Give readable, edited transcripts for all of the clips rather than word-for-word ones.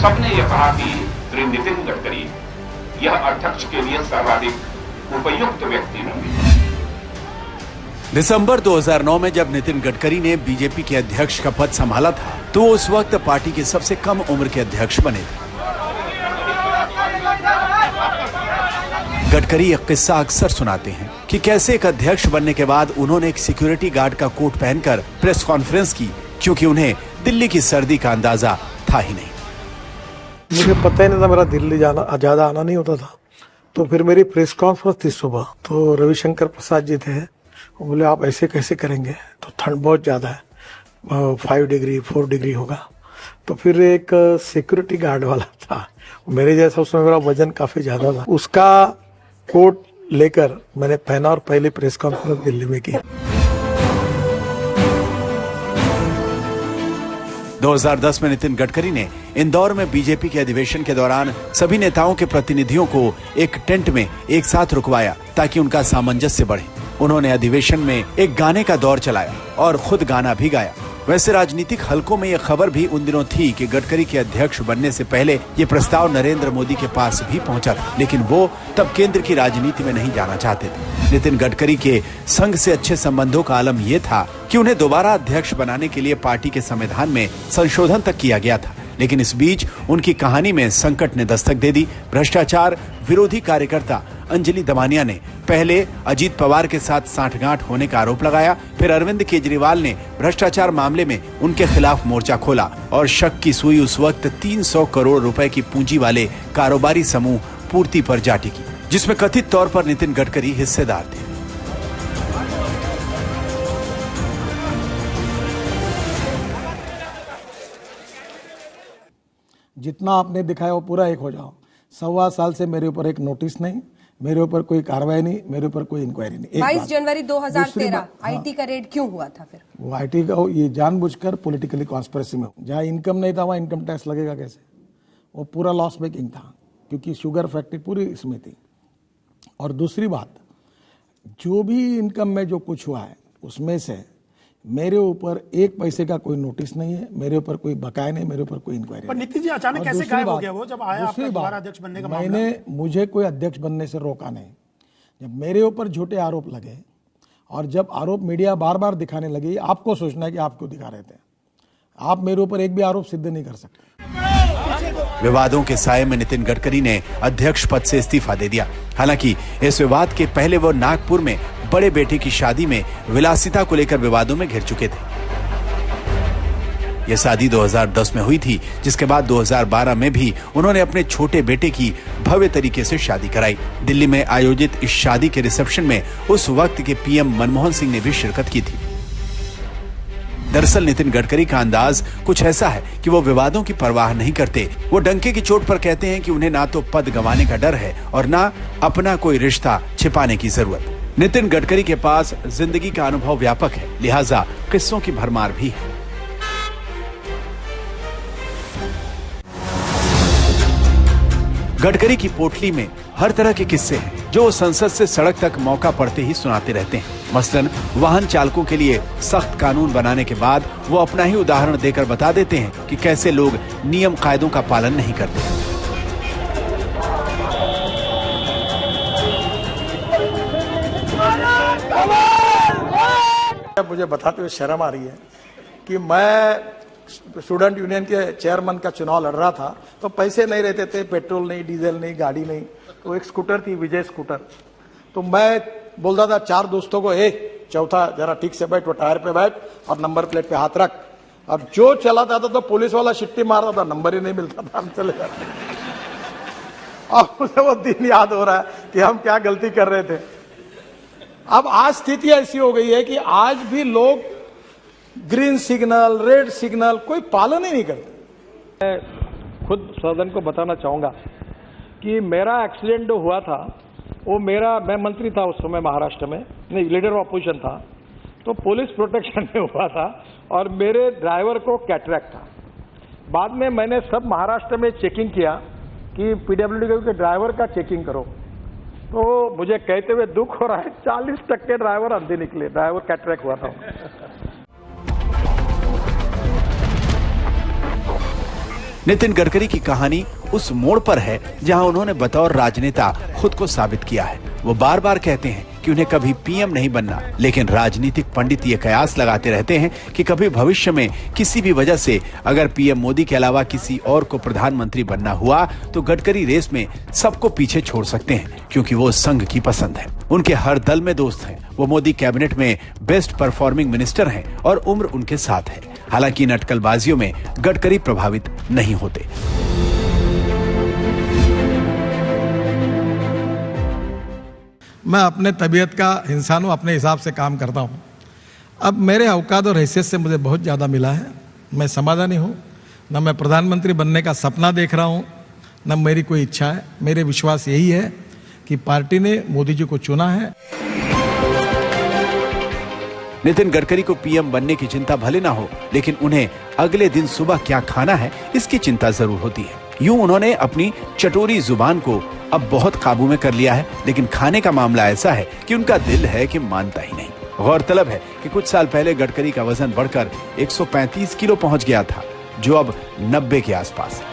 सबने यह कहा कि श्री नितिन गडकरी यह अध्यक्ष के लिए सर्वाधिक उपयुक्त व्यक्ति होंगे। दिसंबर 2009 में जब नितिन गडकरी ने बीजेपी के अध्यक्ष का पद संभाला था तो उस वक्त पार्टी के सबसे कम उम्र के अध्यक्ष बने थे। गडकरी एक किस्सा अक्सर सुनाते हैं कि कैसे एक अध्यक्ष बनने के बाद उन्होंने एक सिक्योरिटी गार्ड का कोट पहनकर प्रेस कॉन्फ्रेंस की, क्योंकि उन्हें दिल्ली की सर्दी का अंदाजा था ही नहीं। मुझे पता ही नहीं था, मेरा दिल्ली जाना ज्यादा आना नहीं होता था। तो फिर मेरी प्रेस कॉन्फ्रेंस थी सुबह, तो रविशंकर प्रसाद जी थे, वो बोले आप ऐसे कैसे करेंगे, तो ठंड बहुत ज्यादा है, 5 डिग्री 4 डिग्री होगा। तो फिर एक सिक्योरिटी गार्ड वाला था, मेरे जैसा, उसमें मेरा वजन काफी ज्यादा था, उसका कोट लेकर मैंने पहना और पहली प्रेस कॉन्फ्रेंस दिल्ली में की। 2010 में नितिन गडकरी ने इंदौर में बीजेपी के अधिवेशन के दौरान सभी नेताओं के प्रतिनिधियों को एक टेंट में एक साथ रुकवाया ताकि उनका सामंजस्य बढ़े। उन्होंने अधिवेशन में एक गाने का दौर चलाया और खुद गाना भी गाया। वैसे राजनीतिक हलकों में यह खबर भी उन दिनों थी कि गडकरी के अध्यक्ष बनने से पहले ये प्रस्ताव नरेंद्र मोदी के पास भी पहुंचा था, लेकिन वो तब केंद्र की राजनीति में नहीं जाना चाहते थे। नितिन गडकरी के संघ से अच्छे संबंधों का आलम यह था कि उन्हें दोबारा अध्यक्ष बनाने के लिए पार्टी के संविधान में संशोधन तक किया गया था, लेकिन इस बीच उनकी कहानी में संकट ने दस्तक दे दी। भ्रष्टाचार विरोधी कार्यकर्ता अंजलि दमानिया ने पहले अजीत पवार के साथ सांठगांठ होने का आरोप लगाया, फिर अरविंद केजरीवाल ने भ्रष्टाचार मामले में उनके खिलाफ मोर्चा खोला और शक की सुई उस वक्त 300 करोड़ रुपए की पूंजी वाले कारोबारी समूह पूर्ति पर जा टिकी, जिसमें कथित तौर पर नितिन गडकरी हिस्सेदार थे। जितना आपने दिखाया वो पूरा एक हो जाओ। 1.25 साल से मेरे ऊपर एक नोटिस नहीं, मेरे ऊपर कोई कार्रवाई नहीं, मेरे ऊपर कोई इंक्वायरी नहीं। 22 जनवरी 2013 आईटी का रेड क्यों हुआ था फिर? वो आईटी का ये जानबूझकर पॉलिटिकली कॉन्स्पिरेसी में, जहाँ इनकम नहीं था वहाँ इनकम टैक्स लगेगा कैसे? वो पूरा लॉस मेकिंग था, क्योंकि शुगर फैक्ट्री पूरी इसमें थी। और दूसरी बात, जो भी इनकम में जो कुछ हुआ है उसमें से मेरे ऊपर 1 पैसे का कोई नोटिस नहीं है, मेरे ऊपर कोई बकाया नहीं, मेरे ऊपर कोई इंक्वायरी। पर नितिन जी अचानक कैसे गायब हो गया वो जब आया आपका दोबारा अध्यक्ष बनने का मामला? मुझे कोई अध्यक्ष बनने से रोका नहीं। जब मेरे ऊपर झूठे आरोप लगे और जब आरोप मीडिया बार बार दिखाने लगी, आपको सोचना है कि आप क्यों दिखा रहे थे। आप मेरे ऊपर एक भी आरोप सिद्ध नहीं कर सकते। विवादों के साये में नितिन गडकरी ने अध्यक्ष पद से इस्तीफा दे दिया। हालांकि इस विवाद के पहले वो नागपुर में बड़े बेटे की शादी में विलासिता को लेकर विवादों में घिर चुके थे। यह शादी 2010 में हुई थी, जिसके बाद 2012 में भी उन्होंने अपने छोटे बेटे की भव्य तरीके से शादी कराई। दिल्ली में आयोजित इस शादी के रिसेप्शन में उस वक्त के पीएम मनमोहन सिंह ने भी शिरकत की थी। दरअसल नितिन गडकरी का अंदाज कुछ ऐसा है कि वो विवादों की परवाह नहीं करते। वो डंके की चोट पर कहते हैं कि उन्हें ना तो पद गंवाने का डर है और ना अपना कोई रिश्ता छिपाने की जरूरत। नितिन गडकरी के पास जिंदगी का अनुभव व्यापक है, लिहाजा किस्सों की भरमार भी है। गडकरी की पोटली में हर तरह के किस्से हैं, जो संसद से सड़क तक मौका पड़ते ही सुनाते रहते हैं। मसलन वाहन चालकों के लिए सख्त कानून बनाने के बाद वो अपना ही उदाहरण देकर बता देते हैं कि कैसे लोग नियम कायदों का पालन नहीं करते। मुझे बताते हुए शर्म आ रही है कि मैं स्टूडेंट यूनियन के चेयरमैन का चुनाव लड़ रहा था, तो पैसे नहीं रहते थे, पेट्रोल नहीं, डीजल नहीं, गाड़ी नहीं, तो एक स्कूटर थी, विजय स्कूटर। तो मैं बोलता था 4 दोस्तों को, चौथा जरा ठीक से बैठ, वो टायर पे बैठ और नंबर प्लेट पे हाथ रख। और जो चलाता था तो पुलिस वाला शिट्टी मारता था, नंबर ही नहीं मिलता था, हम चले जाते। अब मुझे वो दिन याद हो रहा है कि हम क्या गलती कर रहे थे। अब आज स्थिति ऐसी हो गई है कि आज भी लोग ग्रीन सिग्नल, रेड सिग्नल कोई पालन ही नहीं करते। मैं खुद सदन को बताना चाहूंगा कि मेरा एक्सीडेंट जो हुआ था वो मैं मंत्री था उस समय महाराष्ट्र में, नहीं लीडर ऑफ अपोजिशन था, तो पुलिस प्रोटेक्शन में हुआ था और मेरे ड्राइवर को कैटरैक्ट था। बाद में मैंने सब महाराष्ट्र में चेकिंग किया कि पीडब्ल्यूडी के ड्राइवर का चेकिंग करो, तो मुझे कहते हुए दुख हो रहा है 40% ड्राइवर अंधे निकले, ड्राइवर कैटरैक्ट हुआ था। नितिन गडकरी की कहानी उस मोड़ पर है जहां उन्होंने बतौर राजनेता खुद को साबित किया है। वो बार बार कहते हैं कि उन्हें कभी पीएम नहीं बनना, लेकिन राजनीतिक पंडित ये कयास लगाते रहते हैं कि कभी भविष्य में किसी भी वजह से अगर पीएम मोदी के अलावा किसी और को प्रधानमंत्री बनना हुआ तो गडकरी रेस में सबको पीछे छोड़ सकते हैं, क्योंकि वो संघ की पसंद है। उनके हर दल में दोस्त हैं। वो मोदी कैबिनेट में बेस्ट परफॉर्मिंग मिनिस्टर हैं और उम्र उनके साथ है। हालांकि इन अटकलबाजियों में गडकरी प्रभावित नहीं होते। मैं अपने तबीयत का इंसान हूँ, अपने हिसाब से काम करता हूँ। अब मेरे औकात और हैसियत से मुझे बहुत ज़्यादा मिला है। मैं समाधानी हूँ, न मैं प्रधानमंत्री बनने का सपना देख रहा हूँ, न मेरी कोई इच्छा है। मेरे विश्वास यही है कि पार्टी ने मोदी जी को चुना है। नितिन गडकरी को पीएम बनने की चिंता भले ना हो, लेकिन उन्हें अगले दिन सुबह क्या खाना है इसकी चिंता जरूर होती है। यूं उन्होंने अपनी चटोरी जुबान को अब बहुत काबू में कर लिया है, लेकिन खाने का मामला ऐसा है कि उनका दिल है कि मानता ही नहीं। गौरतलब है कि कुछ साल पहले गडकरी का वजन बढ़कर 135 किलो पहुंच गया था, जो अब 90 के आसपास है।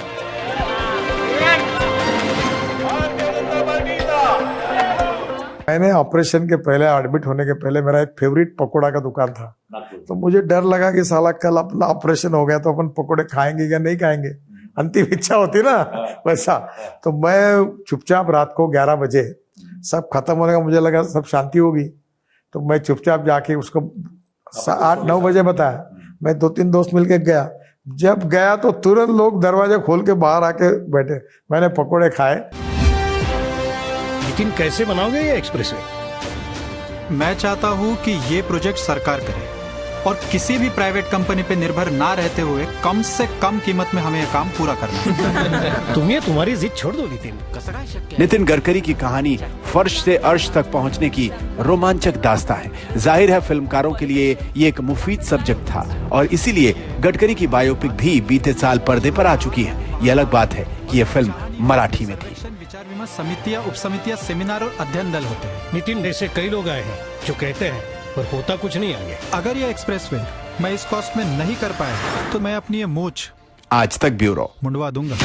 मैंने ऑपरेशन के पहले, एडमिट होने के पहले, मेरा एक फेवरेट पकोड़ा का दुकान था। तो मुझे डर लगा कि साला कल अपना ऑपरेशन हो गया तो अपन पकोड़े खाएंगे या नहीं खाएंगे, अंतिम इच्छा होती ना वैसा। तो मैं चुपचाप रात को 11 बजे सब खत्म होने का मुझे लगा, सब शांति होगी, तो मैं चुपचाप जाके उसको 8-9 बजे बताया। मैं 2-3 दोस्त मिलके गया। जब गया तो तुरंत लोग दरवाजा खोल के बाहर आके बैठे। मैंने पकोड़े खाए। लेकिन कैसे बनाओगे ये एक्सप्रेसवे? मैं चाहता हूँ कि ये प्रोजेक्ट सरकार करे और किसी भी प्राइवेट कंपनी पे निर्भर ना रहते हुए कम से कम कीमत में हमें ये काम पूरा करना। तुम्हारी जिद छोड़ दो नितिन। नितिन गडकरी की कहानी फर्श से अर्श तक पहुंचने की रोमांचक दास्तां है। जाहिर है फिल्मकारों के लिए ये एक मुफीद सब्जेक्ट था और इसीलिए गडकरी की बायोपिक भी बीते साल पर्दे पर आ चुकी है। ये अलग बात है कि ये फिल्म मराठी में थी। विचार विमर्श समितियां, उप समितियां, सेमिनार और अध्ययन दल होते हैं। नितिन जैसे कई लोग आए हैं जो कहते हैं पर होता कुछ नहीं आगे। अगर ये एक्सप्रेसवे मैं इस कॉस्ट में नहीं कर पाया तो मैं अपनी ये मूछ आज तक ब्यूरो मुंडवा दूंगा।